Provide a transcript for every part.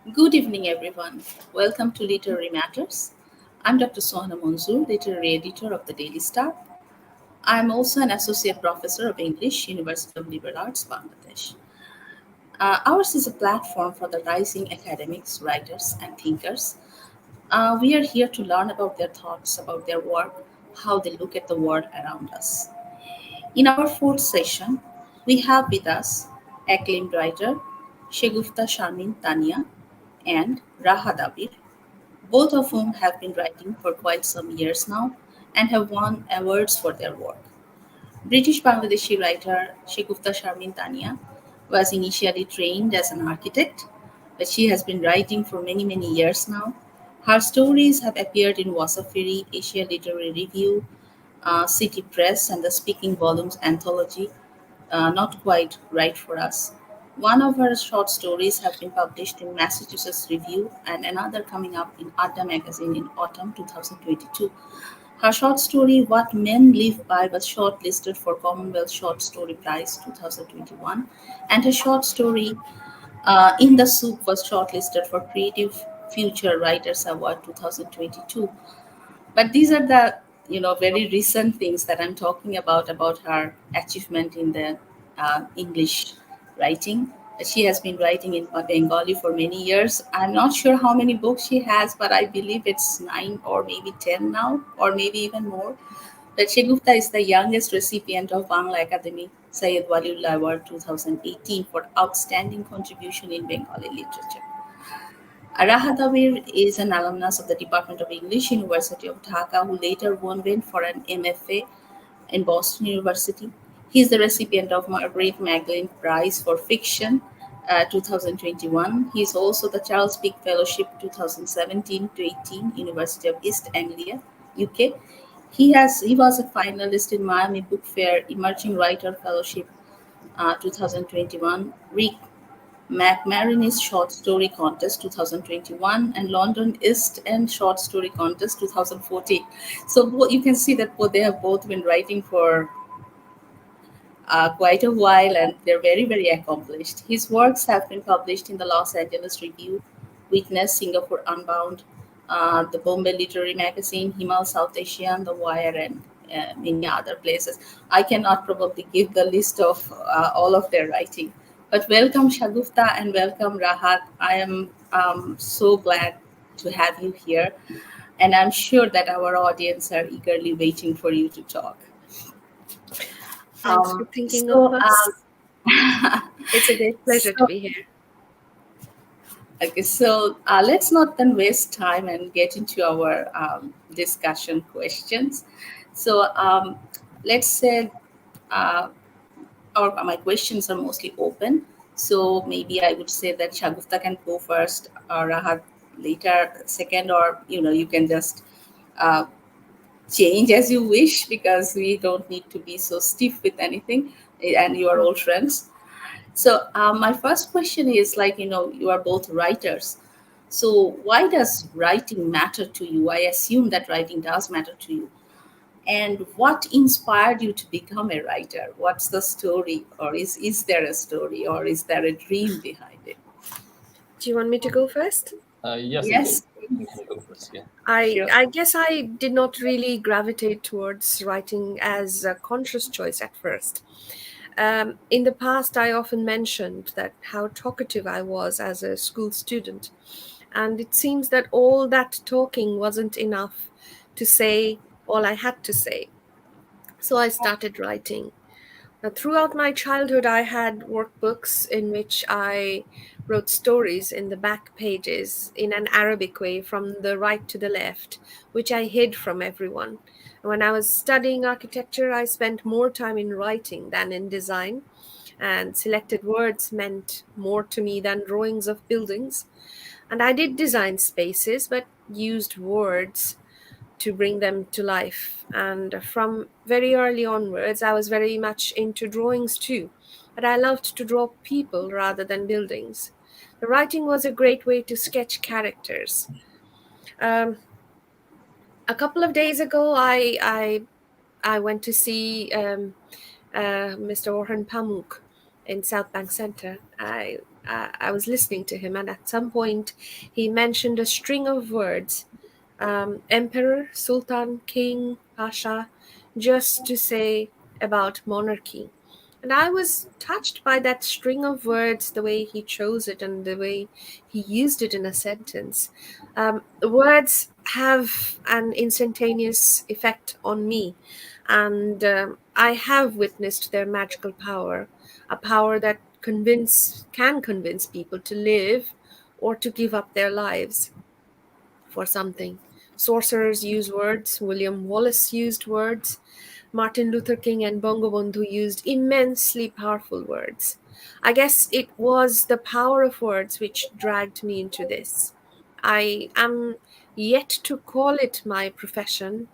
Good evening, everyone. Welcome to Literary Matters. I'm Dr. Sohana Manzor, Literary Editor of the Daily Star. I'm also an Associate Professor of English, University of Liberal Arts, Bangladesh. Ours is a platform for the rising academics, writers, and thinkers. We are here to learn about their thoughts, about their work, how they look at the world around us. In our fourth session, we have with us acclaimed writer Shagufta Sharmeen Tania and Rahad Abir, both of whom have been writing for quite some years now and have won awards for their work. British Bangladeshi writer Shagufta Sharmeen Tania was initially trained as an architect, but she has been writing for many years now. Her stories have appeared in Wasafiri, Asia Literary Review, City Press, and the Speaking Volumes anthology, Not Quite Right for Us. One of her short stories have been published in Massachusetts Review and another coming up in Adda magazine in autumn 2022. Her short story What Men Live By was shortlisted for Commonwealth Short Story Prize 2021, and her short story In the Soup was shortlisted for Creative Future Writers Award 2022. But these are the very recent things that I'm talking about her achievement in the English writing. She has been writing in Bengali for many years. I'm not sure how many books she has, but I believe it's 9 or maybe 10 now, or maybe even more. But Shagufta is the youngest recipient of Bangla Academy Syed Waliullah Award 2018 for outstanding contribution in Bengali literature. Rahad Abir is an alumnus of the Department of English, University of Dhaka, who later went for an MFA in Boston University. He is the recipient of Margaret Magdalene Prize for Fiction 2021. He is also the Charles Pick Fellowship 2017 to 18, University of East Anglia, UK. He was a finalist in Miami Book Fair Emerging Writer Fellowship 2021, McMarinis Short Story Contest 2021, and London East End Short Story Contest 2014. So you can see that they have both been writing for quite a while, and they're very accomplished. His works have been published in the Los Angeles Review, Witness, Singapore Unbound, the Bombay Literary Magazine, Himal South Asian, The Wire, and many other places. I cannot probably give the list of all of their writing. But welcome, Shagufta, and welcome, Rahat. I am so glad to have you here, and I'm sure that our audience are eagerly waiting for you to talk. Thanks for thinking of So, us. It's a great pleasure to so be here. okay, so let's not then waste time and get into our discussion questions. So let's say uh, my questions are mostly open. So maybe I would say that Shagufta can go first, or Rahat later, second, or you can just uh, change as you wish, because we don't need to be so stiff with anything, and you are all friends. So my first question is, like, you are both writers. So why does writing matter to you? I assume that writing does matter to you. And what inspired you to become a writer? What's the story? Or is there a story, or is there a dream behind it? Do you want me to go first? Yes, Yes, you please. can go first. Yeah. I, Sure. I guess I did not really gravitate towards writing as a conscious choice at first. In the past, I often mentioned that how talkative I was as a school student. And it seems that all that talking wasn't enough to say all I had to say. So I started writing. Now, throughout my childhood, I had workbooks in which I wrote stories in the back pages in an Arabic way from the right to the left, which I hid from everyone. And when I was studying architecture, I spent more time in writing than in design, and selected words meant more to me than drawings of buildings. And I did design spaces, but used words to bring them to life. And from very early onwards, I was very much into drawings too. But I loved to draw people rather than buildings. The writing was a great way to sketch characters. Um, a couple of days ago, I went to see Mr. Orhan Pamuk in South Bank Center. I was listening to him, and at some point, he mentioned a string of words: emperor, sultan, king, pasha, just to say about monarchy. And I was touched by that string of words, the way he chose it and the way he used it in a sentence. Words have an instantaneous effect on me, and I have witnessed their magical power, a power that can convince people to live or to give up their lives for something. Sorcerers use words, William Wallace used words, Martin Luther King and Bangabandhu used immensely powerful words. I guess it was the power of words which dragged me into this. I am yet to call it my profession,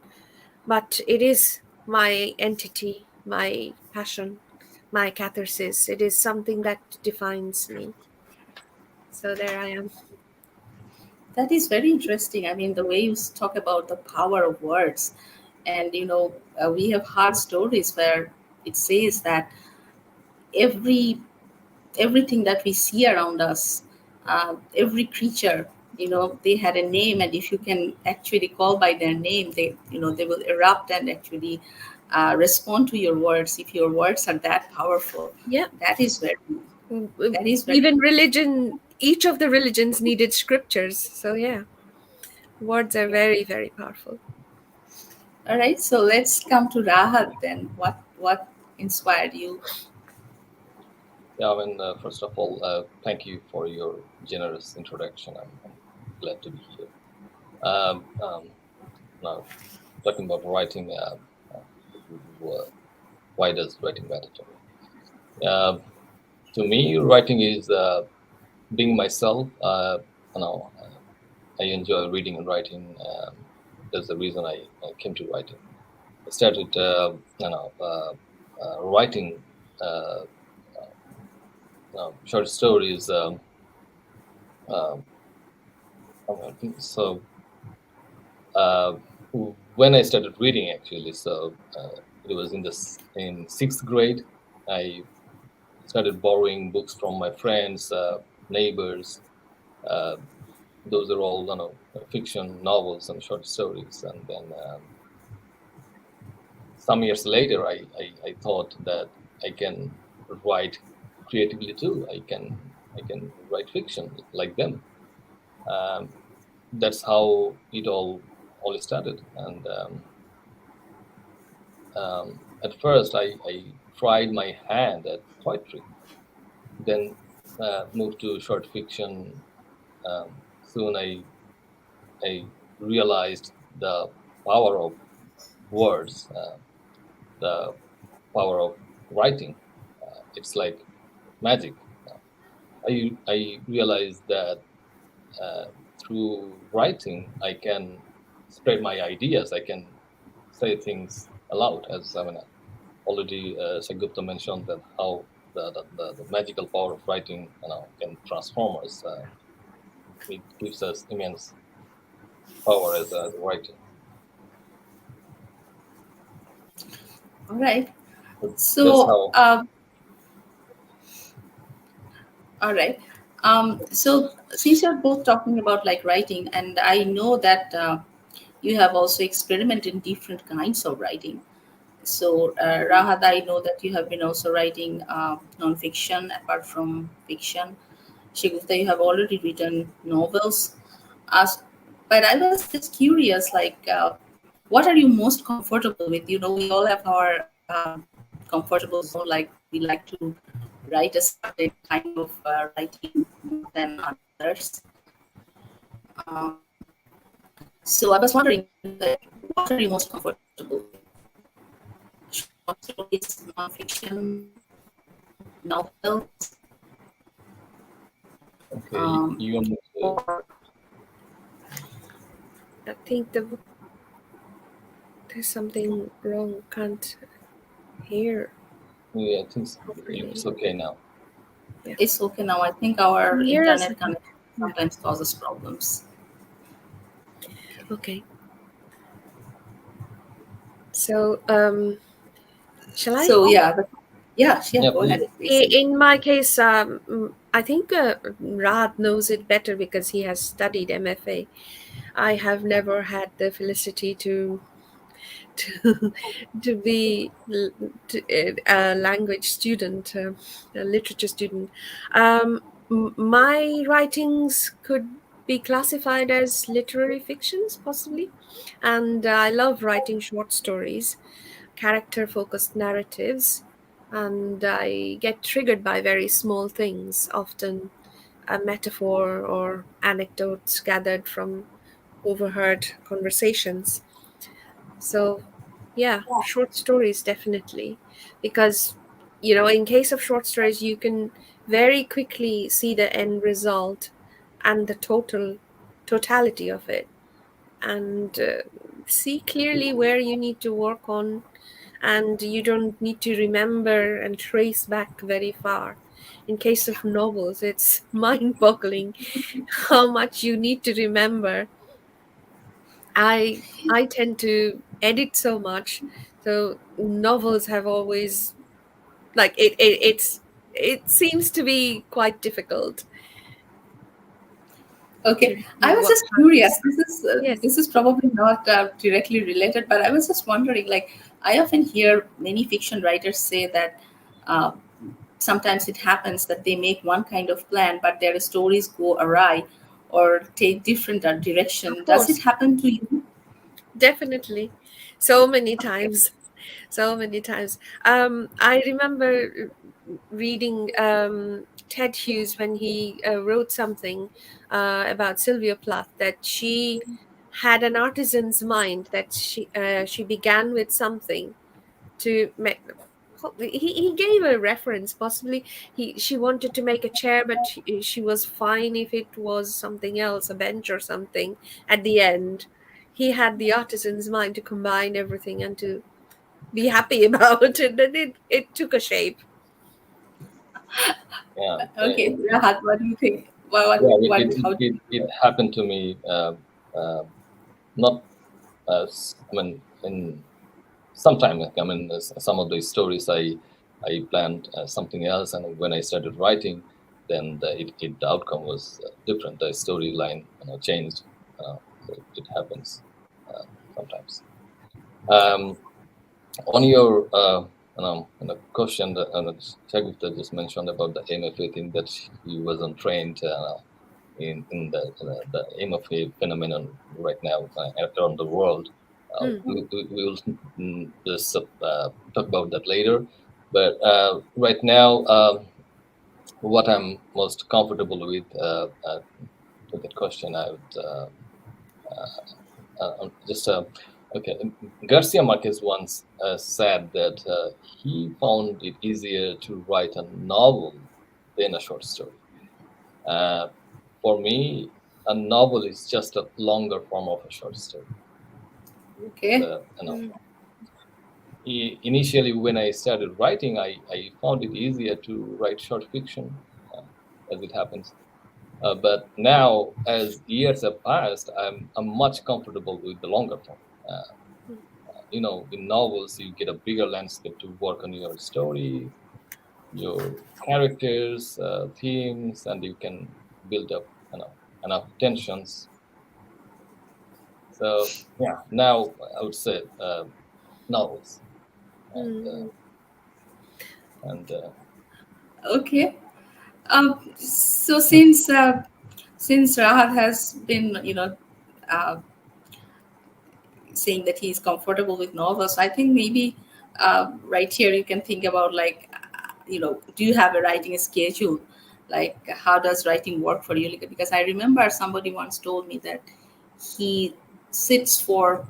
but it is my entity, my passion, my catharsis. It is something that defines me. So there I am. That is very interesting. I mean, the way you talk about the power of words, and we have heard stories where it says that every everything that we see around us, every creature, they had a name, and if you can actually call by their name, they will erupt and actually respond to your words. If your words are that powerful, Yeah. that is very that is very Even religion, each of the religions needed scriptures. So yeah, words are yeah. very, very powerful. All right, so let's come to Rahad then. What inspired you? Yeah, I mean, first of all, thank you for your generous introduction. I'm glad to be here. Um, um, Now, talking about writing, wh- why does writing matter to me? To me, writing is being myself. You know, I enjoy reading and writing. That's the reason I came to writing. I started, writing uh, short stories. Um, I think so. Uh, when I started reading, actually, it was in sixth grade. I started borrowing books from my friends, neighbors. Uh, those are all, fiction novels and short stories. And then some years later, I thought that I can write creatively too. I can write fiction like them. Um, that's how it all started. And at first, I tried my hand at poetry, then moved to short fiction. Soon I realized the power of words, the power of writing. It's like magic. I realized that uh, through writing, I can spread my ideas. I can say things aloud, as I mean, already Shagufta mentioned that how the magical power of writing, can transform us. It gives us immense power as a writer. All right. That's So, how. all right. So since you're both talking about like writing, and I know that you have also experimented in different kinds of writing. So, Rahad, I know that you have been also writing non-fiction apart from fiction. Shagufta, you have already written novels. As, but I was just curious, like, what are you most comfortable with? We all have our comfortable zone. Like, we like to write a certain kind of writing more than others. Um, so I was wondering, what are you most comfortable with? Short stories, non-fiction, novels, Okay, you want me to? or I think there's something wrong. Can't hear Yeah, I think it's properly. okay now. Yeah. it's okay now. I think Can our you hear us? internet connection Yeah. sometimes causes problems. Okay. So, shall I? So yeah, Yeah, yeah, Yeah, go please. ahead, please. In my case, I think Rad knows it better because he has studied MFA. I have never had the felicity to to be a language student, a literature student. My writings could be classified as literary fictions, possibly, and I love writing short stories, character focused narratives, and I get triggered by very small things, often a metaphor or anecdotes gathered from overheard conversations. So, yeah, short stories definitely, because in case of short stories, you can very quickly see the end result and the totality of it, and see clearly where you need to work on, and you don't need to remember and trace back very far. In case of novels, it's mind-boggling how much you need to remember. I tend to edit so much, so novels have always like it seems to be quite difficult to Okay, I see was what just curious. happens. Yes, This is probably not directly related, but I was just wondering. Like, I often hear many fiction writers say that uh, sometimes it happens that they make one kind of plan, but their stories go awry or take different of direction. Does it course, happen to you? definitely, so many times. So many times. I remember reading Ted Hughes when he wrote something about Sylvia Plath, that she had an artisan's mind, that she began with something to make. He gave a reference, possibly she wanted to make a chair, but she was fine if it was something else, a bench or something. At the end, he had the artisan's mind to combine everything and to be happy about it, and it took a shape. Yeah, Okay, Rahat, what do you think? yeah. How do you It feel? happened to me. Uh, Not I mean, in sometime. I mean, some of the stories I planned something else, and when I started writing, then the outcome was different. The storyline, changed. So it happens sometimes. Um, on your question that Shagufta just mentioned about the MFA thing, that he wasn't trained in the MFA phenomenon right now around the world. Hmm. We will just talk about that later. But right now, what I'm most comfortable with, to that question, I would just okay. Garcia Marquez once said that he found it easier to write a novel than a short story. Uh, for me, a novel is just a longer form of a short story. Okay. The, initially, when I started writing, I found it easier to write short fiction, as it happens. But now, as years have passed, I'm much comfortable with the longer form. Uh, in novels, you get a bigger landscape to work on your story, your characters, themes, and you can build up, enough tensions. So yeah, now I would say novels, and Hmm. Okay. So since Rahat has been, uh, saying that he's comfortable with novels, I think maybe right here you can think about, like, do you have a writing schedule? Like, how does writing work for you? Like, because I remember somebody once told me that he sits for,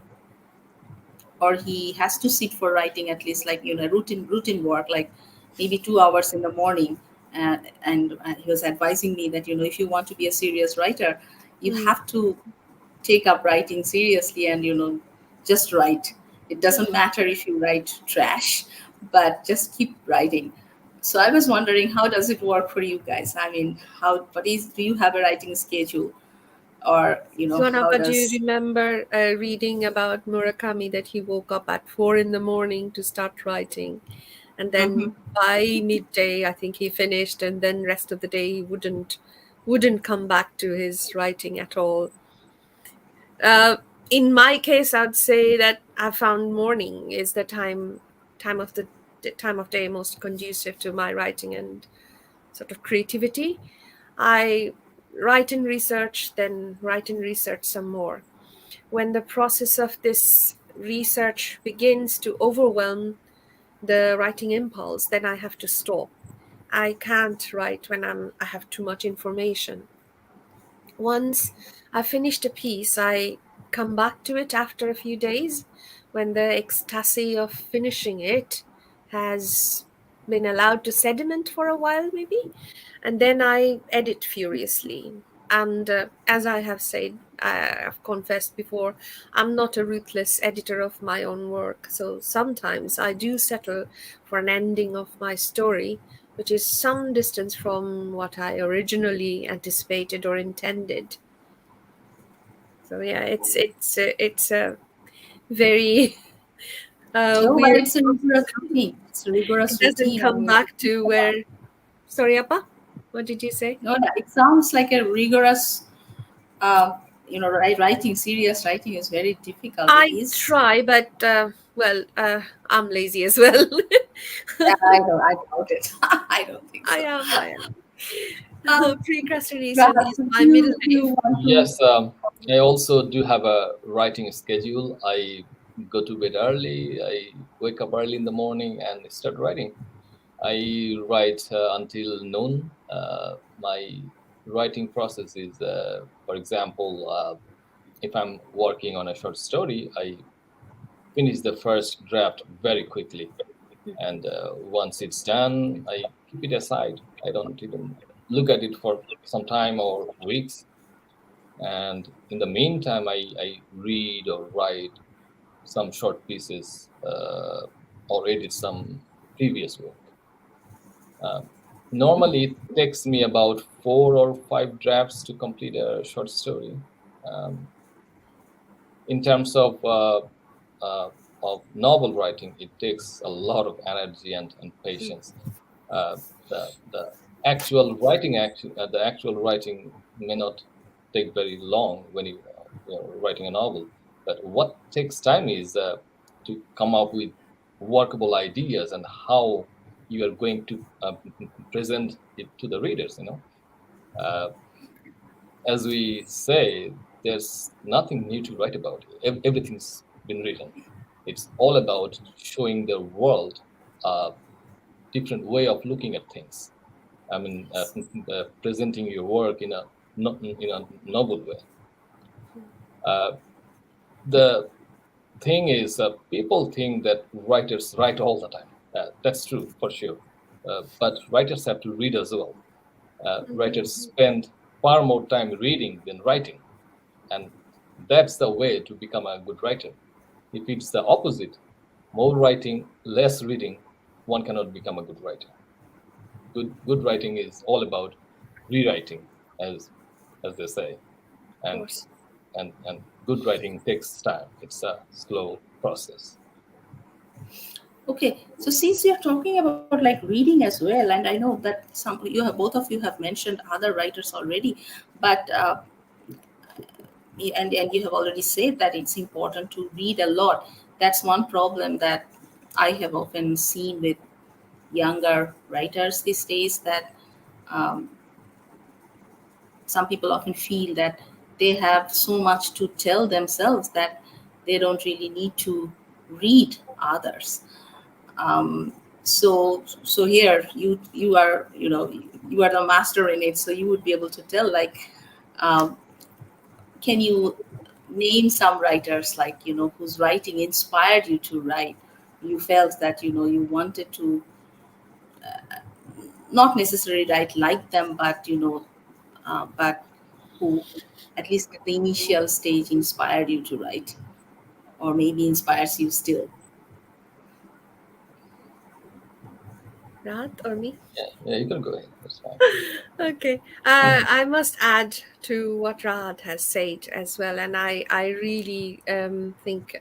or he has to sit for writing at least, like, routine work, like maybe 2 hours in the morning. And he was advising me that, if you want to be a serious writer, you Hmm. have to take up writing seriously, and just write. It doesn't Hmm. matter if you write trash, but just keep writing. So I was wondering, how does it work for you guys? I mean, do you have a writing schedule, or Suana, how but do you does? remember reading about Murakami, that he woke up at 4 in the morning to start writing? and then Mm-hmm. by midday I think he finished, and then rest of the day he wouldn't come back to his writing at all. uh, in my case, I'd say that I found morning is the time of the time of day most conducive to my writing and sort of creativity. I write and research, then write and research some more. When the process of this research begins to overwhelm the writing impulse, then I have to stop. I can't write when I have too much information. Once I finished a piece, I come back to it after a few days when the ecstasy of finishing it has been allowed to sediment for a while, maybe, and then I edit furiously. And as I have said, I've confessed before, I'm not a ruthless editor of my own work. So sometimes I do settle for an ending of my story, which is some distance from what I originally anticipated or intended. So yeah, it's a very No, but weird it's a rigorous process. routine. It's a It rigorous doesn't routine. I come mean, back to where. Sorry, Appa, what did you say? no, no, it sounds like a rigorous, uh, writing, serious writing is very difficult. It I is. try, but well, I'm lazy as well. Yeah, I doubt it. I don't think I so. am. I am. Um, Procrastination Rahad, is so my middle do you name. want to? Yes, I also do have a writing schedule. I go to bed early, I wake up early in the morning and start writing. I write until noon. My writing process is, for example, if I'm working on a short story, I finish the first draft very quickly. And once it's done, I keep it aside. I don't even look at it for some time or weeks. And in the meantime, I read or write some short pieces or edit some previous work. Um, Normally, it takes me about 4 or 5 drafts to complete a short story. Um, in terms uh, of novel writing, it takes a lot of energy and patience. Uh, the actual writing the actual writing may not take very long when you're writing a novel, but what takes time is to come up with workable ideas and how you are going to present it to the readers. Uh, as we say, there's nothing new to write about. Everything's been written. It's all about showing the world a different way of looking at things. I mean, presenting your work in a novel way. Uh, the thing is, people think that writers write all the time. That's true for sure, but writers have to read as well. Writers spend far more time reading than writing, and that's the way to become a good writer. If it's the opposite, more writing, less reading, one cannot become a good writer. Good writing is all about rewriting, as they say, Of and course. and good writing takes time. It's a slow process. Okay, so since you're talking about like reading as well, and I know that some you have both of you have mentioned other writers already, but and you have already said that it's important to read a lot. That's one problem that I have often seen with younger writers these days, that um, some people often feel that they have so much to tell themselves that they don't really need to read others. um, so here you are, you are the master in it, so you would be able to tell, like, um, can you name some writers, like, whose writing inspired you to write? You felt that, you wanted to not necessarily write like them, but but who, at least at the initial stage, inspired you to write, or maybe inspires you still. Rahat or me? Yeah, you can go ahead. That's fine. Okay. I must add to what Rahat has said as well, and I really think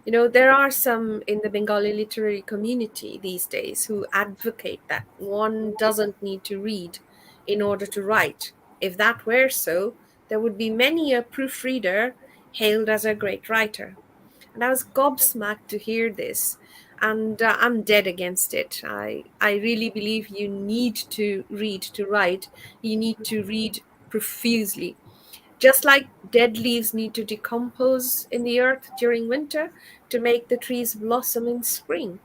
There are some in the Bengali literary community these days who advocate that one doesn't need to read in order to write. If that were so, there would be many a proofreader hailed as a great writer. And I was gobsmacked to hear this, and I'm dead against it. I really believe you need to read to write. You need to read profusely. Just like dead leaves need to decompose in the earth during winter to make the trees blossom in spring.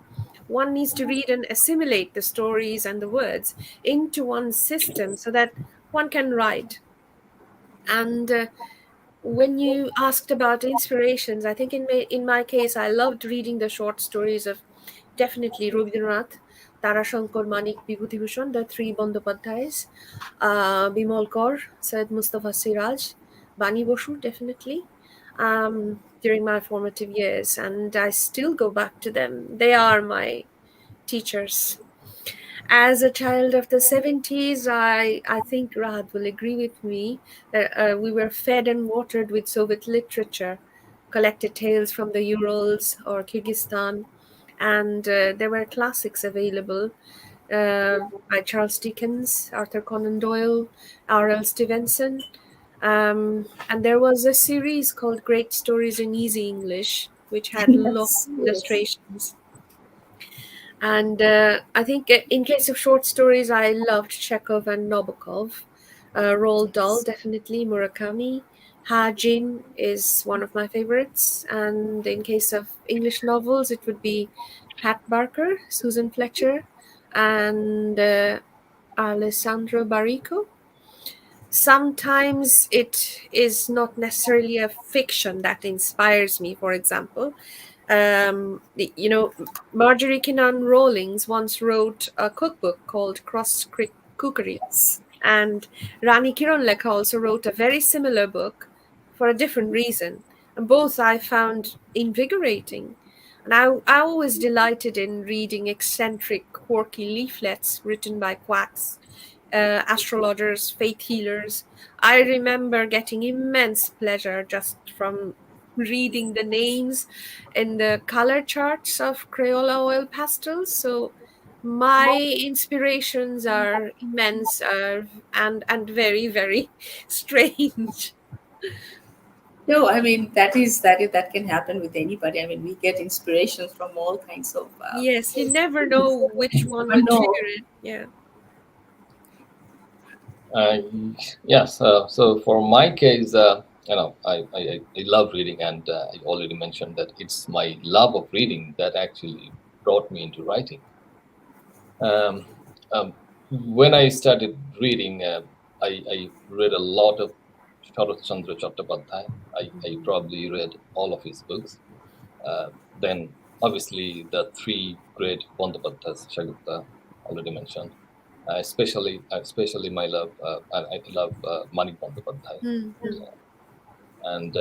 One needs to read and assimilate the stories and the words into one's system so that one can write. And when you asked about inspirations, I think in my case, I loved reading the short stories of definitely Rabindranath, Tarashankar, Manik, Vibhutibhushan, the three Bandyopadhyayas, Bimal Kaur, Syed Mustafa Siraj, Bani Bosu, definitely, during my formative years. And I still go back to them. They are my teachers. As a child of the 70s, I think Rahad will agree with me that we were fed and watered with Soviet literature, collected tales from the Urals or Kyrgyzstan, and there were classics available by Charles Dickens, Arthur Conan Doyle, R.L. Stevenson. And there was a series called Great Stories in Easy English, which had long Yes, yes. illustrations. And I think in case of short stories, I loved Chekhov and Nabokov. Roald Dahl, Yes. definitely. Murakami. Hajin is one of my favorites. And in case of English novels, it would be Pat Barker, Susan Fletcher, and Alessandro Barrico. Sometimes it is not necessarily a fiction that inspires me. For example, Marjorie Kinnan Rawlings once wrote a cookbook called Cross Creek Cookery, Yes. and Rani Kironlekha also wrote a very similar book for a different reason. And both I found invigorating. And I always delighted in reading eccentric, quirky leaflets written by quacks, astrologers, faith healers. I remember getting immense pleasure just from reading the names in the color charts of Crayola oil pastels. So my inspirations are immense, and very very strange. No, I mean that can happen with anybody. I mean, we get inspiration from all kinds of Yes, you never know which one I will know. trigger it. Yeah. Uh, yes. So for my case, I love reading, and I already mentioned that it's my love of reading that actually brought me into writing. Um, um, when I started reading, I read a lot of Sharath Chandra Chattopadhyay. I probably read all of his books. Then, obviously, the three great Bandyopadhyayas, Shagufta, already mentioned. Especially my love, I love Manik Bandyopadhyay Hmm. also. And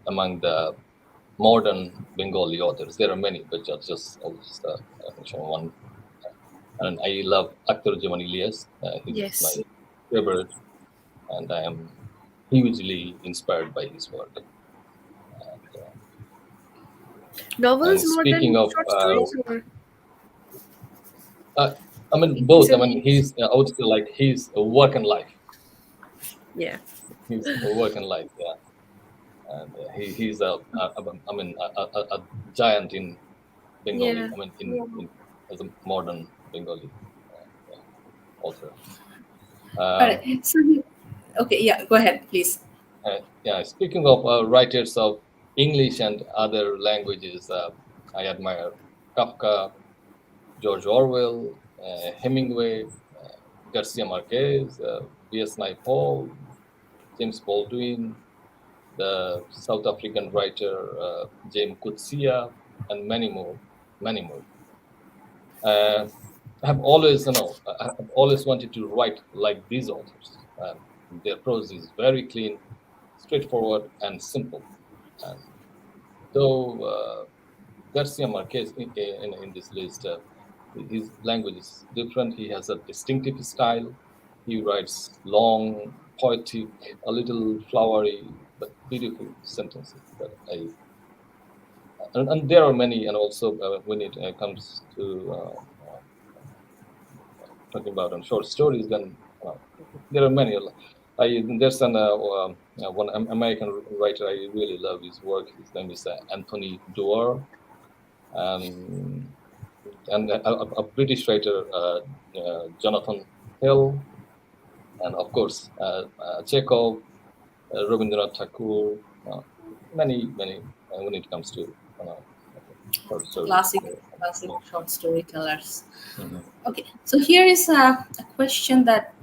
among the modern Bengali authors, there are many, but I'll just mention one. And I love Akhtar Jaman Ilyas. He's my Yes. favorite, and I am hugely inspired by his work. And, Novels and more speaking than of, short stories, or uh, I mean, in case both. I of mean, English? I would say like he's a work and life. Yeah. He's a work and life, yeah. And he's I mean, a giant in Bengali. Yeah. I mean, in as a modern Bengali yeah, author. All Um, right. So, okay, yeah, go ahead, please. yeah, speaking of writers of English and other languages, I admire Kafka, George Orwell, Hemingway, Garcia Marquez, V.S. Naipaul, James Baldwin, the South African writer James Coetzee, and many more. Uh, I have always, I have always wanted to write like these authors. Their prose is very clean, straightforward, and simple. And though Garcia Marquez in this list, his language is different. He has a distinctive style. He writes long, poetic, a little flowery, but beautiful sentences that I and there are many, and also when it comes to talking about on short stories, then uh, there are many. There's one American writer I really love his work. His name is Anthony Doerr, um, and a British writer, Jonathan Hill, and of course Chekhov, Rabindranath Tagore, uh, many when it comes to uh, short stories. Classic Yeah. short storytellers. Mhm. Okay, so here is a question that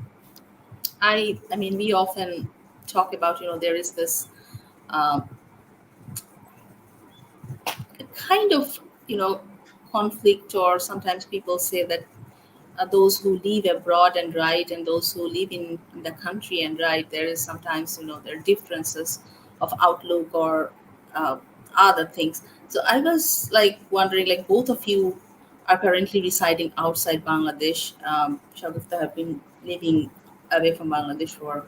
I mean, we often talk about. There is this um, kind of conflict, or sometimes people say that those who live abroad and write and those who live in the country and write, there is sometimes there are differences of outlook or uh, other things. So I was like wondering, like both of you are currently residing outside Bangladesh. Shagufta have been living away from Bangladesh for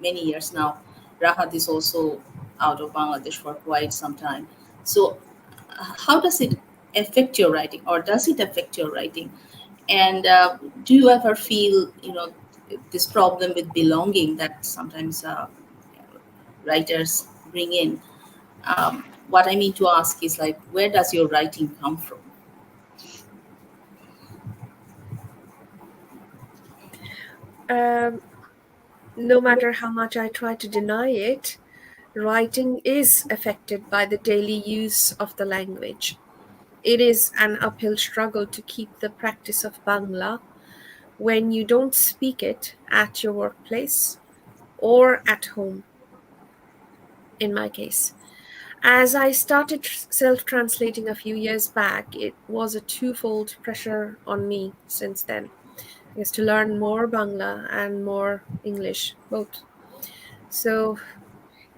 many years now. Rahad is also out of Bangladesh for quite some time. So how does it affect your writing, or does it affect your writing? And do you ever feel, this problem with belonging that sometimes writers bring in? What I mean to ask is, like, where does your writing come from? Um, no matter how much I try to deny it, writing is affected by the daily use of the language. It is an uphill struggle to keep the practice of Bangla when you don't speak it at your workplace or at home, in my case. As I started self translating a few years back, it was a twofold pressure on me since then. I guess to learn more Bangla and more English, both. So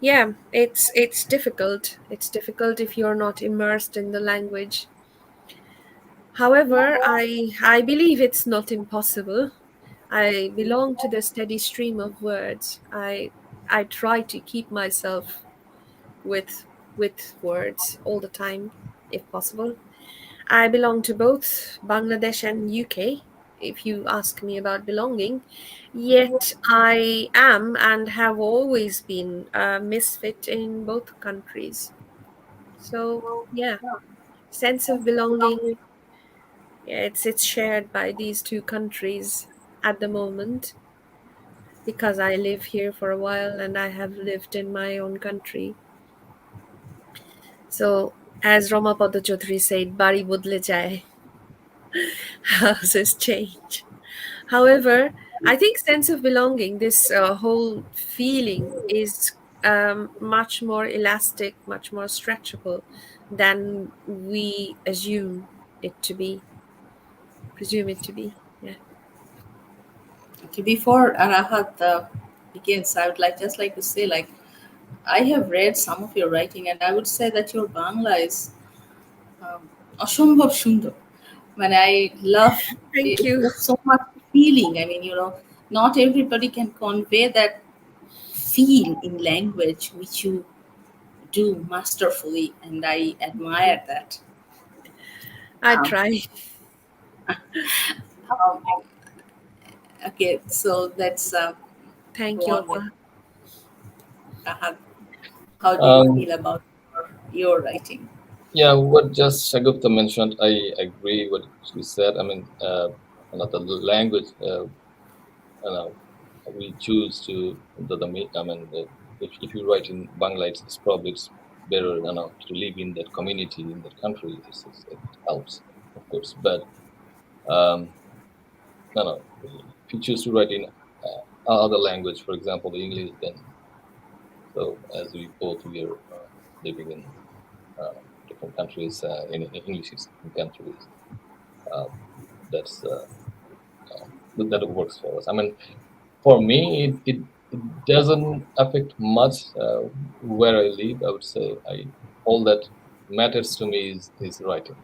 yeah, it's difficult. It's difficult if you're not immersed in the language. However, I believe it's not impossible. I belong to the steady stream of words. I try to keep myself with words all the time, if possible. I belong to both Bangladesh and UK, if you ask me about belonging. Yet I am and have always been a misfit in both countries. So yeah, sense of belonging, yeah, it's shared by these two countries at the moment because I live here for a while and I have lived in my own country. So as Ramapada Chaudhary said, Bari bodle jai, houses change. However, I think sense of belonging, this whole feeling is much more elastic, much more stretchable than we it to be, presume it to be. Yeah. Okay, before Arahat begins, I would like to say, like, I have read some of your writing, and I would say that your Bangla is অসম্ভব সুন্দর. মানে I love Thank it. you. There's so much feeling. I mean, not everybody can convey that feel in language which you do masterfully, and I admire that. I Um, try. um, okay, so let's Thank go you, on with Appa. how do you Um, feel about your writing? yeah, what just Shagupta mentioned, I agree what she said. I mean, the language uh, we choose to I mean, if you write in Bangla, it's probably it's better, to live in that community in that country. It helps, of course. But um, if you choose to write in other language, for example, the English, then so as we are living in different countries, in English speaking countries, uh, that's that works for us. I mean, for me, it doesn't affect much where I live. I would say all that matters to me is writing,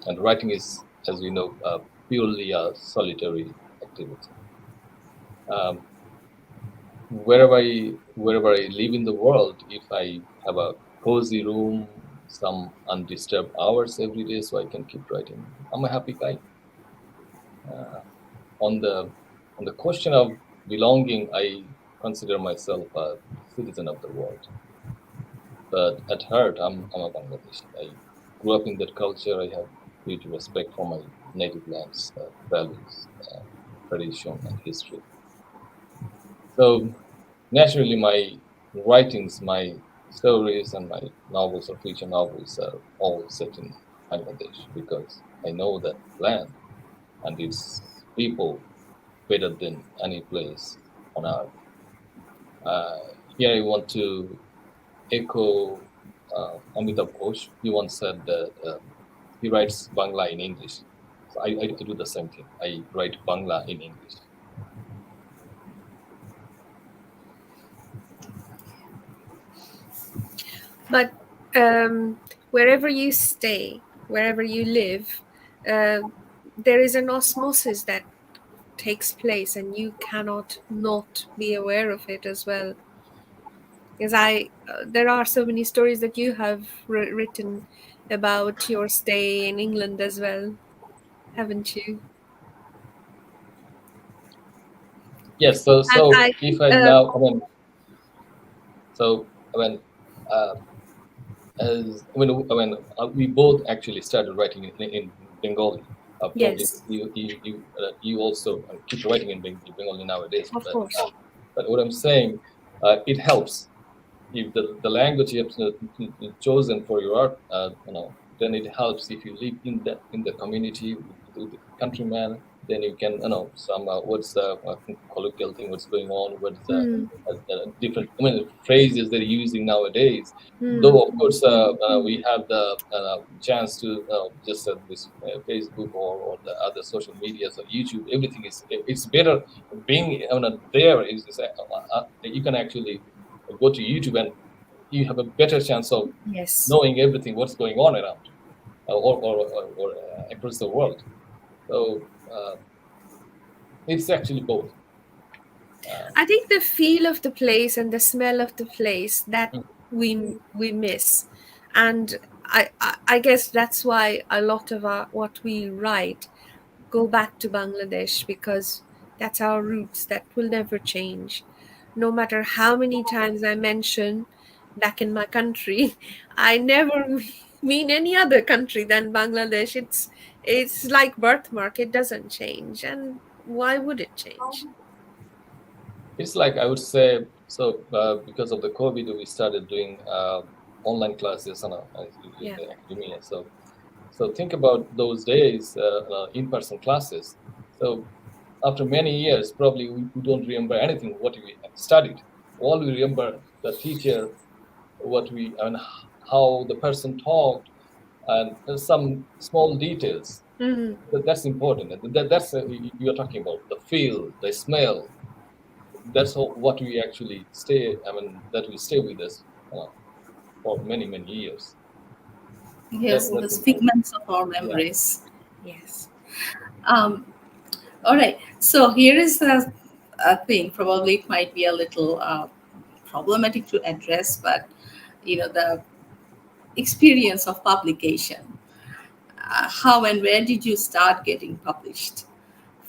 and writing is, as we know, purely a solitary activity. Um, wherever I live in the world, if I have a cozy room some undisturbed hours every day, so I can keep writing. I'm a happy guy. On the question of belonging, I consider myself a citizen of the world, but at heart, I'm a Bangladeshi. I grew up in that culture. I have huge respect for my native land's values, tradition, and history. So naturally, my writings, my stories, and my novels or fiction novels are all set in Bangladesh because I know that land and its people better than any place on earth. Uh, Here, I want to echo Amitabh Ghosh. He once said that he writes Bangla in English. So I do the same thing. I write Bangla in English. But wherever you stay, wherever you live, uh, there is an osmosis that takes place, and you cannot not be aware of it as well. Because there are so many stories that you have written about your stay in England as well, haven't you? Yes. So And so if I now, so I mean, uh, as we both actually started writing in Bengali. Probably yes, you also keep writing in Bengali nowadays. of But course. what I'm saying, it helps if the language you have chosen for your art, then it helps if you live in the community with the countryman. Then you can some what's the colloquial thing, what's going on, what's the Hmm. different phrases they're using nowadays. Hmm. Though of course we have the chance to just this Facebook or the other social medias or YouTube. Everything it's better being there you can actually go to YouTube and you have a better chance of Yes. knowing everything what's going on around you or across the world. So it's actually both. Uh, I think the feel of the place and the smell of the place that mm, we miss, and I guess that's why a lot of what we write go back to Bangladesh, because that's our roots that will never change. No matter how many times I mention back in my country, I never mean any other country than Bangladesh. It's like birthmark. It doesn't change, and why would it change? it's like I would say so because of the COVID, we started doing online classes in Yeah. the academia. So think about those days, in-person classes. So after many years, probably we don't remember anything what we studied. All we remember the teacher, what we and how the person talked, and some small details. Mhm. That's important. And that's you're talking about the feel, the smell. That's what we actually stay. I mean, that will stay with us for many years. Yes, That's those important. figments of our Yeah. memories. Yes. Um, all right. So here is a thing. Probably it might be a little problematic to address, but the experience of publication. How and where did you start getting published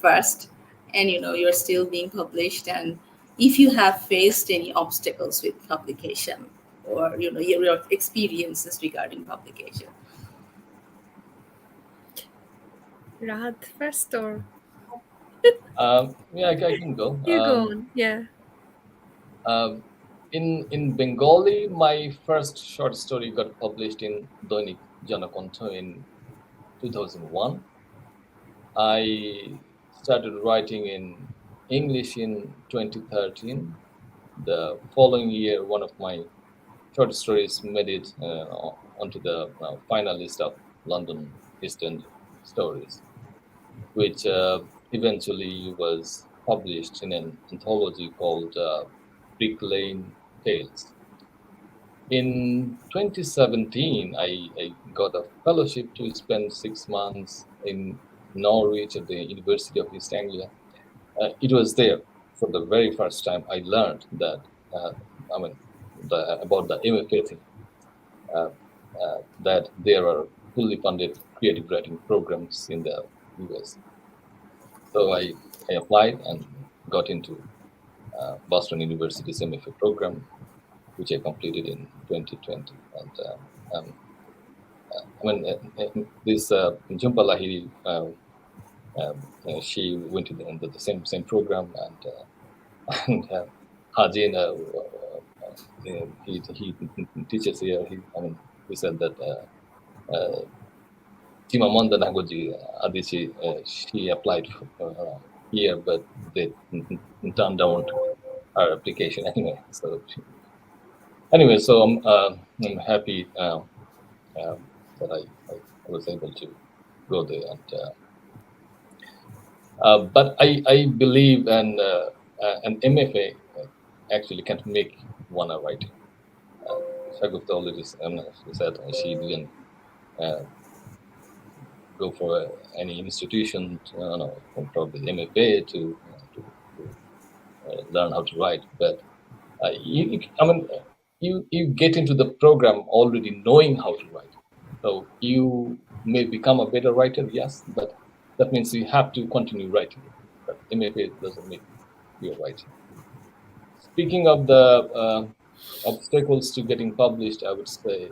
first? And you're still being published, and if you have faced any obstacles with publication, or your experiences regarding publication. Rahad first, or Yeah, I can go. you go on? Yeah. Um, in Bengali, my first short story got published in Doinik Janakontho in 2001. I started writing in English in 2013. The following year, one of my short stories made it onto the final list of London East End Stories, which eventually was published in an anthology called Brick Lane Tales. In 2017, I got a fellowship to spend 6 months in Norwich at the University of East Anglia. It was there for the very first time I learned that, I mean, about the MFA thing. Uh, that there are fully funded creative writing programs in the US. So I applied and got into Boston University's MFA program, which I completed in 2020. And I mean, this Jhumpa Lahiri, she went to the same program, and and Hajin, he teaches here. I mean, he said that Chimamanda Ngozi Adichie, she applied here, but they turned down her application anyway. So anyway, so I'm happy that I was able to go there, and but I believe an MFA actually can't make one a writer. Shagufta already said she didn't uh, go for any institution, no, probably MFA to learn how to write. But I mean, you get into the program already knowing how to write. So you may become a better writer, yes, but that means you have to continue writing. But MFA doesn't make you a writer. Speaking of the obstacles to getting published, I would say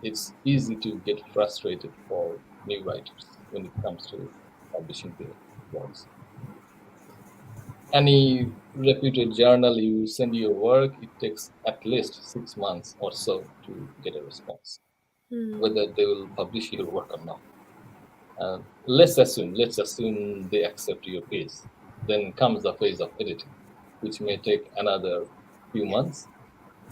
it's easy to get frustrated for new writers when it comes to publishing their works. Any reputed journal you send your work, it takes at least 6 months or so to get a response, whether they will publish your work or not. Let's assume they accept your piece. Then comes the phase of editing, which may take another few months.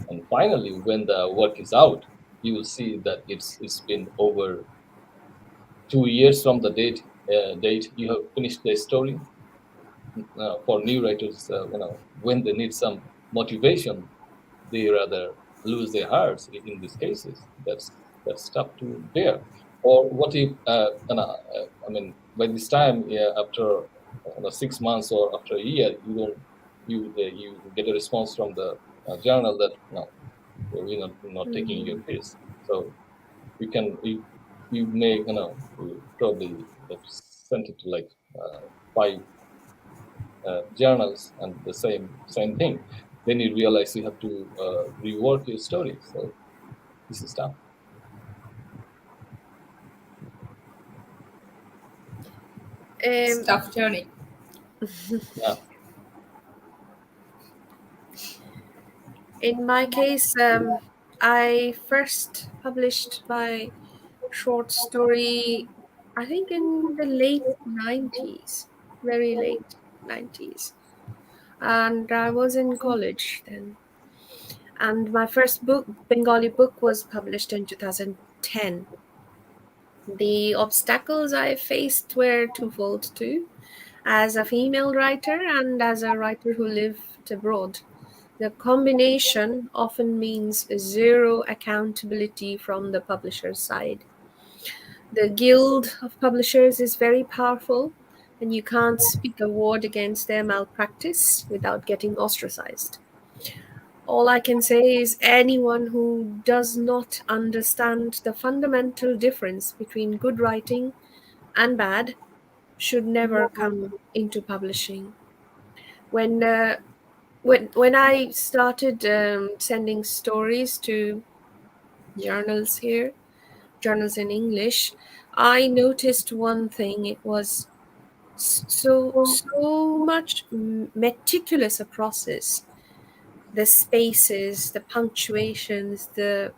And finally, when the work is out, you will see that it's been over 2 years from the date you have finished the story. For new writers, when they need some motivation, they rather lose their hearts in these cases. That's tough to bear. Or what if, I mean, by this time, yeah, after 6 months or after a year, you get a response from the journal that no, we're not taking your case. So you may you probably have sent it to like five journals and the same thing. Then you realize you have to rework your story. So this is tough. It's Um, tough journey. Yeah. in my case, I first published my short story, I think in the late 90s, very late 90s. And I was in college then. And my first book, Bengali book, was published in 2010. The obstacles I faced were twofold too. As a female writer and as a writer who lived abroad, the combination often means zero accountability from the publisher's side. The Guild of Publishers is very powerful, and you can't speak a word against their malpractice without getting ostracized. All I can say is anyone who does not understand the fundamental difference between good writing and bad should never come into publishing. When when I started sending stories to journals here, journals in English, I noticed one thing. It was so much meticulous a process. The spaces, the punctuations, the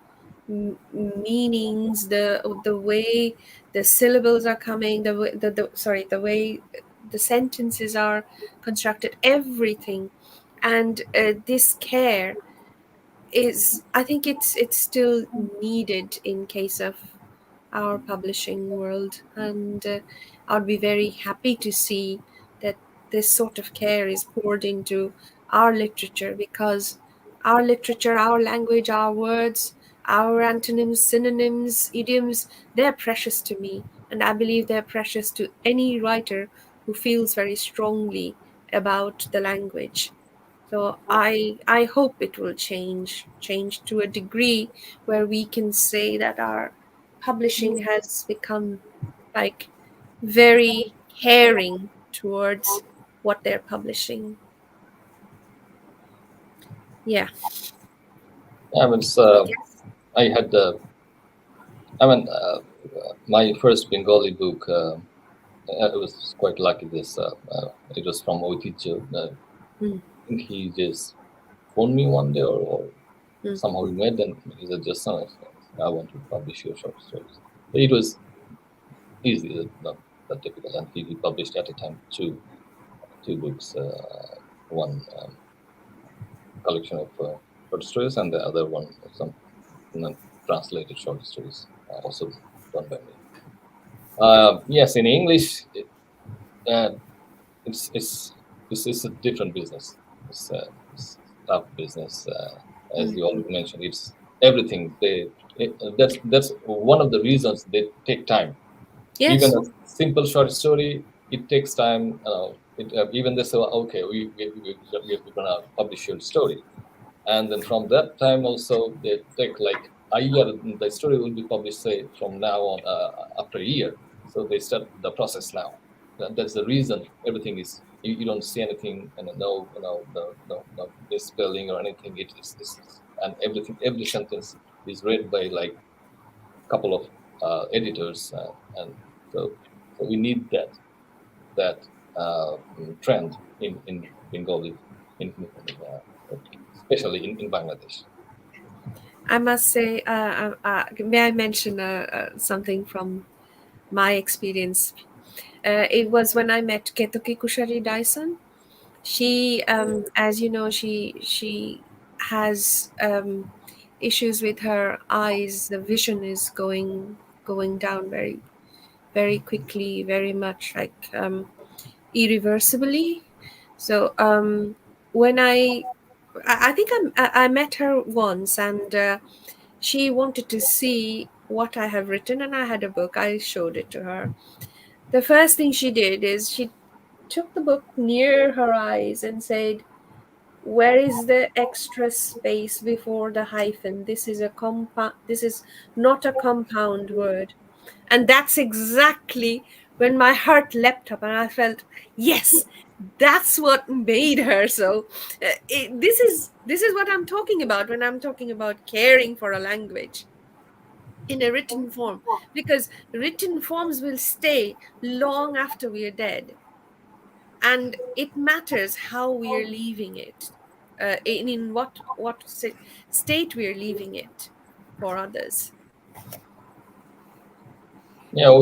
meanings, the way the syllables are coming, the way the sentences are constructed, everything. And this care is, I think it's still needed in case of our publishing world, and I'd be very happy to see that this sort of care is poured into our literature, because our literature, our language, our words, our antonyms, synonyms, idioms, they're precious to me, and I believe they're precious to any writer who feels very strongly about the language. So I hope it will change to a degree where we can say that our publishing has become like very caring towards what they're publishing. Yeah. I mean, Yes. I had, I mean, my first Bengali book. I was quite lucky. It was from Oitijo. Mm, I think he just phoned me one day, or mm. somehow we met, and he said, "Just son, I want to publish your short stories." So it was easy, not that difficult, and he published at a time two books, one collection of short stories, and the other one some translated short stories, also done by me. Yes, in English, uh, it's it's it's a different business. It's tough business, as you already mentioned. It's everything. That's one of the reasons they take time. Even Yes. a simple short story, it takes time. Even they say, "Well, okay, we're gonna publish your story," and then from that time also they take like a year. The story will be published, say, from now on, after a year. So they start the process now. That's the reason everything is, you don't see anything, and no misspelling or anything. And every sentence is read by like a couple of editors, and so so we need that trend in Bengali, especially in Bangladesh. I must say, may I mention something from my experience? It was when I met Ketoki Kushari Dyson. She, as you know, she has issues with her eyes. The vision is going down very quickly, very much like irreversibly. So when I think I met her once, and she wanted to see what I have written, and I had a book. I showed it to her. The first thing she did is she took the book near her eyes and said, "Where is the extra space before the hyphen? This is a compound. This is not a compound word." And that's exactly when my heart leapt up, and I felt, yes, that's what made her so. This is what I'm talking about when I'm talking about caring for a language in a written form, because written forms will stay long after we are dead, and it matters how we are leaving it, in what state we are leaving it for others. Yeah, Yeah.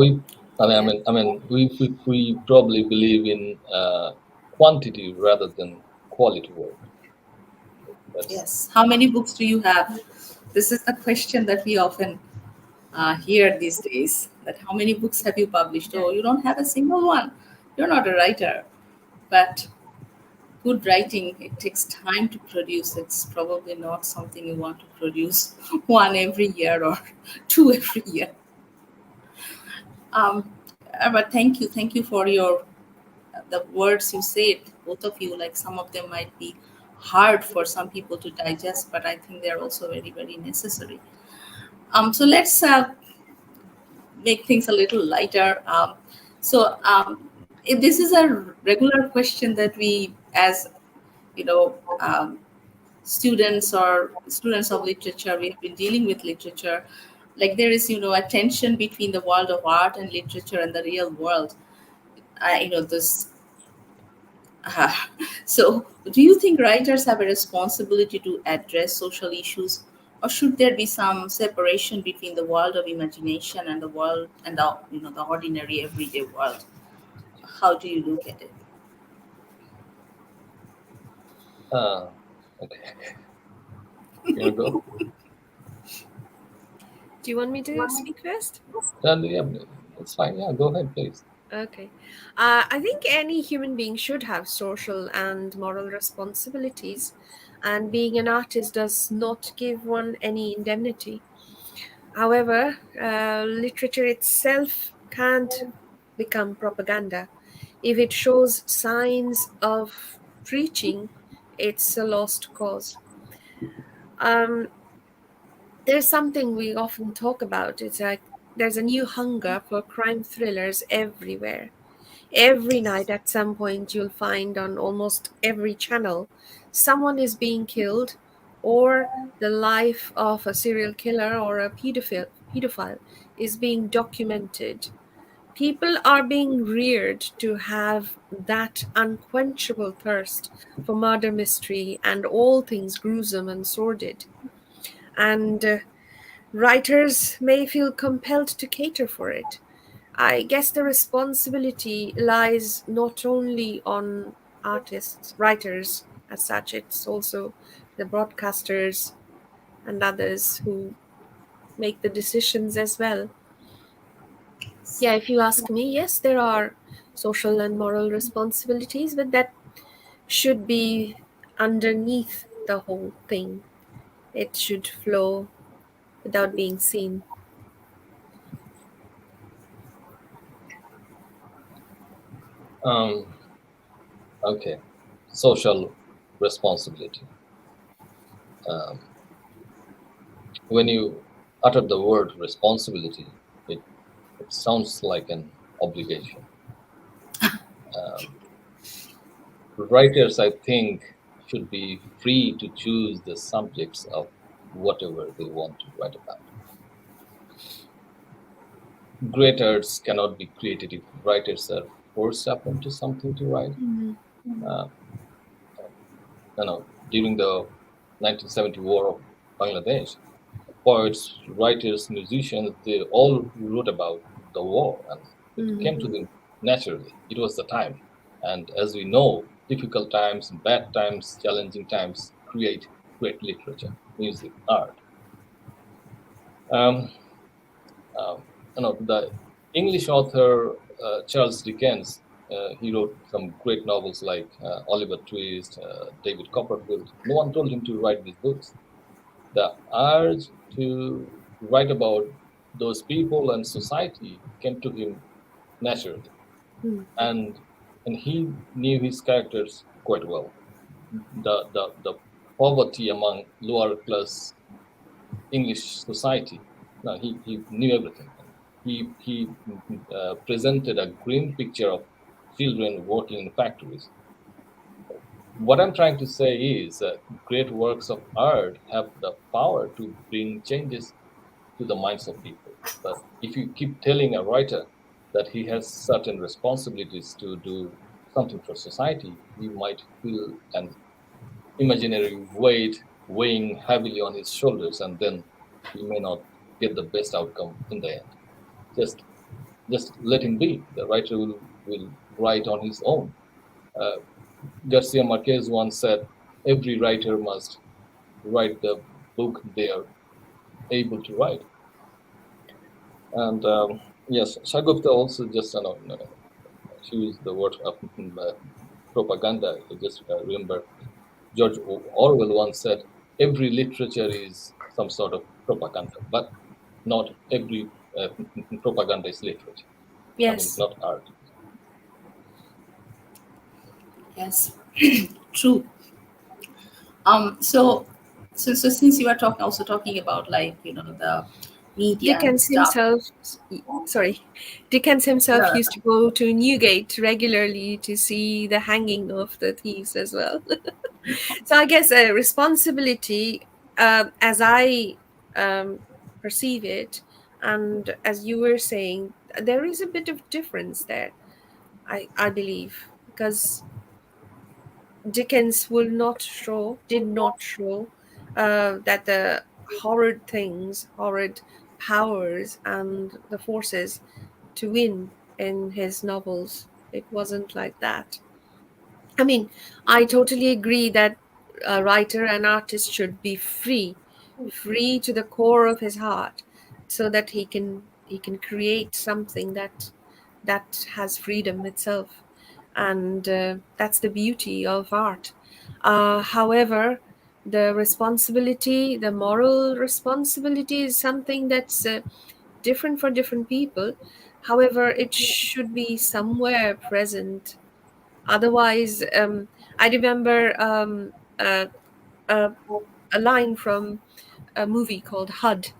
we probably believe in quantity rather than quality work. That's Yes. How many books do you have? This is a question that we often hear these days. That how many books have you published? Yeah. Oh, you don't have a single one. You're not a writer. But good writing, it takes time to produce. It's probably not something you want to produce one every year or two every year. Um, but thank you for your the words you said, both of you. Like some of them might be hard for some people to digest, but I think they're also very necessary. So let's make things a little lighter. So if this is a regular question that we, as you know, students of literature, we have been dealing with literature. Like there is, a tension between the world of art and literature and the real world. This uh, so, do you think writers have a responsibility to address social issues, or should there be some separation between the world of imagination and the world and the ordinary everyday world? How do you look at it? uh, okay. You wanna go? Do you want me to speak first? Yeah, it's fine. Yeah, go ahead, please. Okay. I think any human being should have social and moral responsibilities, and being an artist does not give one any indemnity. However, literature itself can't become propaganda. If it shows signs of preaching, it's a lost cause. Um, there's something we often talk about. It's like there's a new hunger for crime thrillers everywhere. Every night, at some point, you'll find on almost every channel someone is being killed, or the life of a serial killer or a pedophile is being documented. People are being reared to have that unquenchable thirst for murder mystery and all things gruesome and sordid. And writers may feel compelled to cater for it. I guess the responsibility lies not only on artists, writers as such, it's also the broadcasters and others who make the decisions as well. Yeah, if you ask me, yes, there are social and moral responsibilities, but that should be underneath the whole thing. It should flow without being seen. Um, okay, social responsibility. Um, when you utter the word responsibility, it sounds like an obligation. Um, Writers, I think, should be free to choose the subjects of whatever they want to write about. Great arts cannot be created if writers are forced upon to something to write. Mhm. Uh, During the 1970 war of Bangladesh, poets, writers, musicians, they all wrote about the war, and it came to Mhm. them naturally. It was the time. And as we know, difficult times, bad times, challenging times create great literature, music, art. Um, the English author Charles Dickens, he wrote some great novels like Oliver Twist, David Copperfield. No one told him to write these books. The urge to write about those people and society came to him naturally, Mhm. and he knew his characters quite well. The poverty among lower class English society. No, he knew everything. He presented a grim picture of children working in factories. What I'm trying to say is great works of art have the power to bring changes to the minds of people. But if you keep telling a writer that he has certain responsibilities to do something for society, he might feel an imaginary weight weighing heavily on his shoulders, and then he may not get the best outcome in the end. Just just let him be. The writer will write on his own. Uh, Garcia Marquez once said, "Every writer must write the book they are able to write." And yes, Shagufta also just she used the word of propaganda. I just remember George Orwell once said, "Every literature is some sort of propaganda, but not every propaganda is literature. I mean, Yes. not art." Yes, true. So, so since you are talking, also talking about like the media and Dickens stuff. himself, sorry, Dickens himself No, used to go to Newgate regularly to see the hanging of the thieves as well. So I guess a responsibility, as I um, perceive it, and as you were saying, there is a bit of difference there. I believe because Dickens did not show that the horrid things, horrid powers, and the forces to win in his novels. It wasn't like that. I mean, I totally agree that a writer and artist should be free, free to the core of his heart, so that he can create something that has freedom itself, and that's the beauty of art. However, the moral responsibility is something that's different for different people. However, it should be somewhere present. Otherwise, I remember uh, a, a line from a movie called HUD,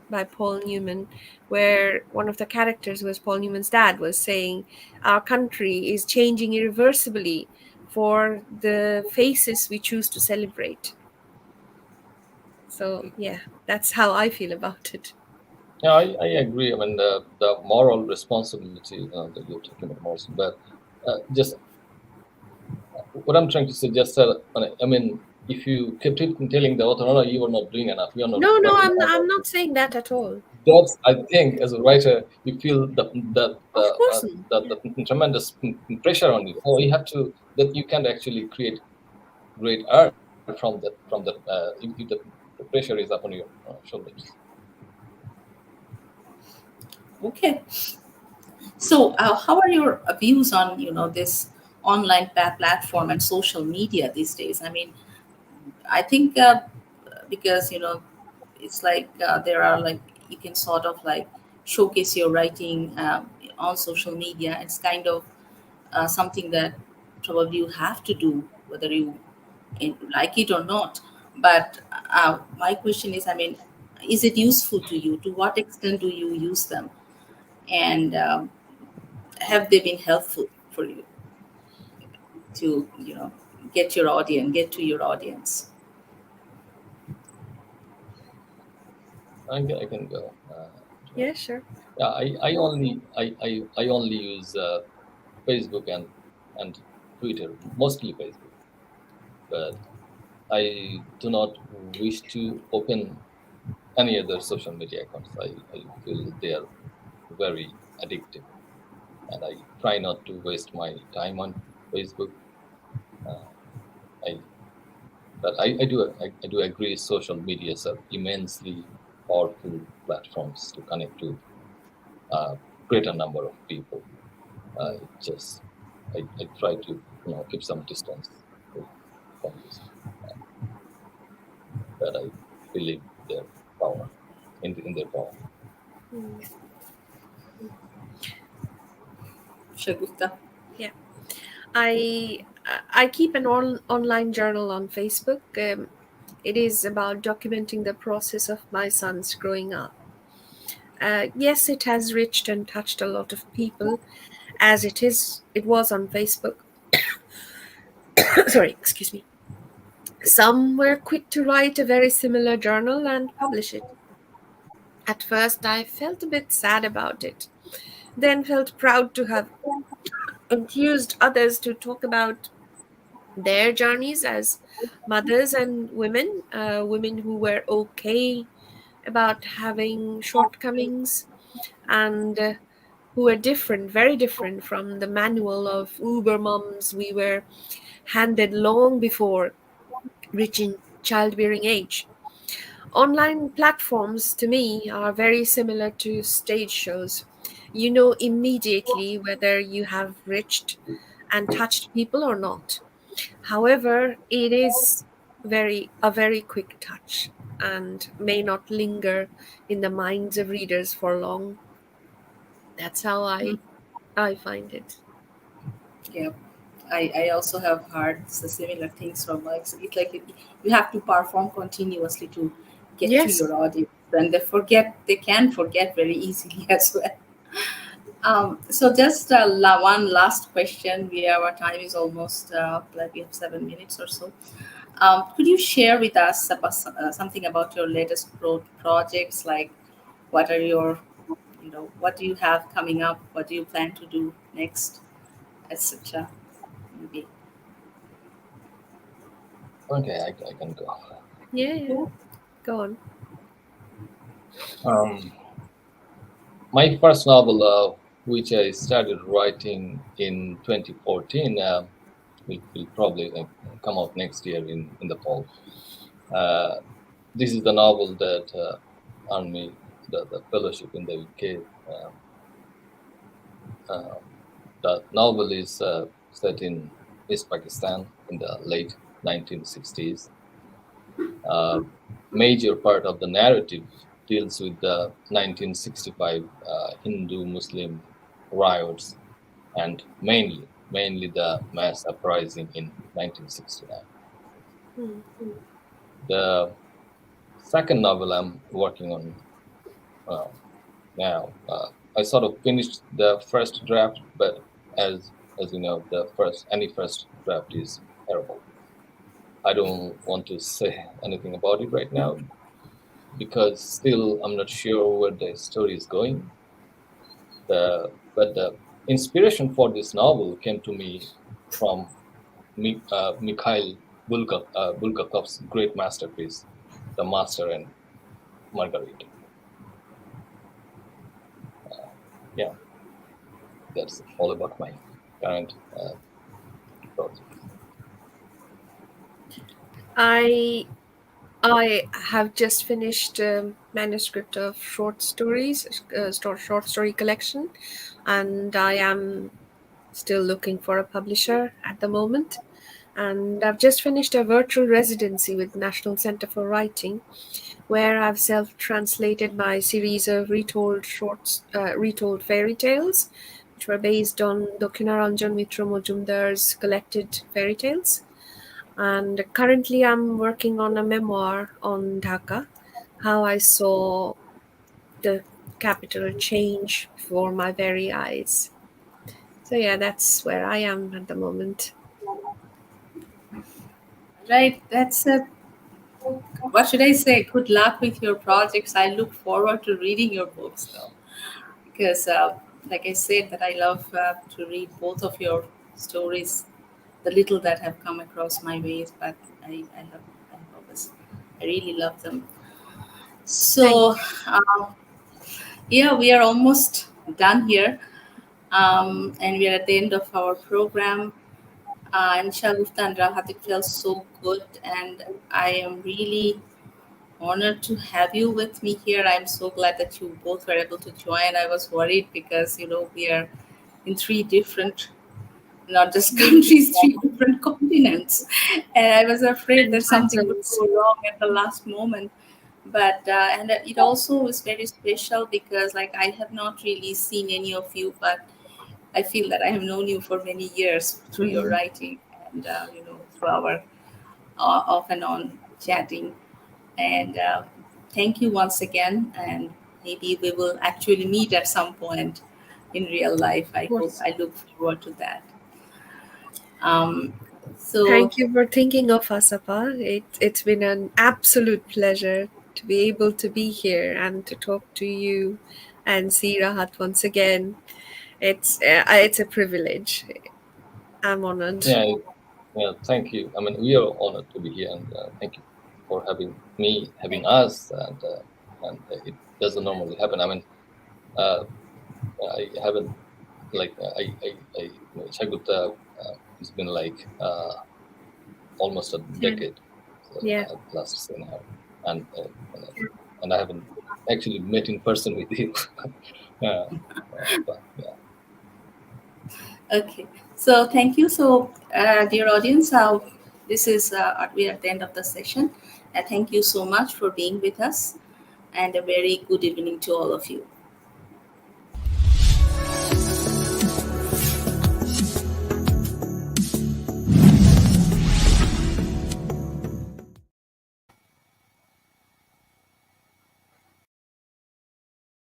by Paul Newman, where one of the characters was Paul Newman's dad was saying, "Our country is changing irreversibly for the faces we choose to celebrate." So yeah, that's how I feel about it. Yeah, I agree. I mean, the moral responsibility that you're talking about, also, but just what I'm trying to suggest, I mean, if you keep telling the author, no, no, you are not doing enough, you are not No, no, working I'm hard, not saying that at all. that's, I think, as a writer, you feel Of course not. Yeah. the tremendous pressure on you. Oh, you have to, that you can't actually create great art from that if the pressure is upon your shoulders. Okay. So, how are your views on this online platform and social media these days? I mean, I think because it's like there are like you can sort of like showcase your writing on social media. It's kind of something that probably you have to do whether you like it or not. But my question is, I mean, is it useful to you? To what extent do you use them? And have they been helpful for you to get to your audience? I can go. Yeah, sure. Yeah, I only use Facebook and Twitter, mostly Facebook, but I do not wish to open any other social media accounts. I feel they are very addictive, and I try not to waste my time on Facebook. Uh, I I do agree social medias are immensely powerful platforms to connect to a greater number of people. I just I try to keep some distance from this, but I believe their power in their power. Mm, Shagufta. yeah. I I keep an online journal on Facebook. It is about documenting the process of my son's growing up. Yes, it has reached and touched a lot of people, as it was on Facebook. Sorry, excuse me. Some were quick to write a very similar journal and publish it. At first, I felt a bit sad about it, then felt proud to have enthused others to talk about their journeys as mothers and women who were okay about having shortcomings, and who were different, very different from the manual of Uber moms we were handed long before reaching childbearing age. Online platforms to me are very similar to stage shows. You know immediately whether you have reached and touched people or not. However, it is a very quick touch and may not linger in the minds of readers for long. That's how I find it. Yeah, I also have heard the similar things from like it's like you have to perform continuously to get to Yes. your audience, and they can forget very easily as well. So just one last question. Our time is almost like we have 7 minutes or so. Could you share with us about, something about your latest projects? Like, what are your, what do you have coming up? What do you plan to do next, etc. Maybe. Okay, I can go. Yeah, yeah. Go on. Um, my first novel, which I started writing in 2014, will probably come out next year in the fall. Uh, this is the novel that earned me the fellowship in the UK. Uh, the novel is set in East Pakistan in the late 1960s. Uh, Major part of the narrative deals with the 1965 Hindu-Muslim riots, and mainly the mass uprising in 1969. Hmm. The second novel I'm working on uh, now, I sort of finished the first draft, but as you know, the first any first draft is terrible. I don't want to say anything about it right now because still I'm not sure where the story is going. But the inspiration for this novel came to me from Mikhail Bulgakov's great masterpiece, The Master and Margarita. Yeah, that's all about my current project. I I have just finished a manuscript of short stories, short story collection, and I am still looking for a publisher at the moment. And I've just finished a virtual residency with National Center for Writing, where I've self-translated my series of retold fairy tales, which were based on Dokinaranjan Mitra Mojumdar's collected fairy tales. And currently, I'm working on a memoir on Dhaka, how I saw the capital change before my very eyes. So, yeah, that's where I am at the moment. Right, that's a what should I say? Good luck with your projects. I look forward to reading your books, though, because, like I said, that I love to read both of your stories, the little that have come across my ways, but I love, I always, I really love them. Thank So, um, yeah, we are almost done here, and we are at the end of our program. And Shagufta and Rahad, it feels so good, and I am really honored to have you with me here. I'm so glad that you both were able to join. I was worried because we are in three different, not just countries, three different continents, and I was afraid you. that something would Titles. go wrong at the last moment. But and it also was very special because like I have not really seen any of you, but I feel that I have known you for many years through your Mhm. writing and through our off and on chatting. And thank you once again. And maybe we will actually meet at some point in real life. I hope. Yes. I look forward to that. Um, so Thank you for thinking of us, Appa. It's been an absolute pleasure to be able to be here and to talk to you and see Rahat once again. It's a privilege. I'm honored. Yeah, yeah. Thank you. I mean, we are honored to be here, and thank you for having thank you. us, and it doesn't normally happen. I mean, uh, I haven't like Shagupta. It's been like almost a Mm. decade so Yeah. I have last seen her, and and I haven't actually met in person with you. But yeah, Okay. So thank you. So, dear audience, this is we are at the end of the session. Thank you so much for being with us, and a very good evening to all of you.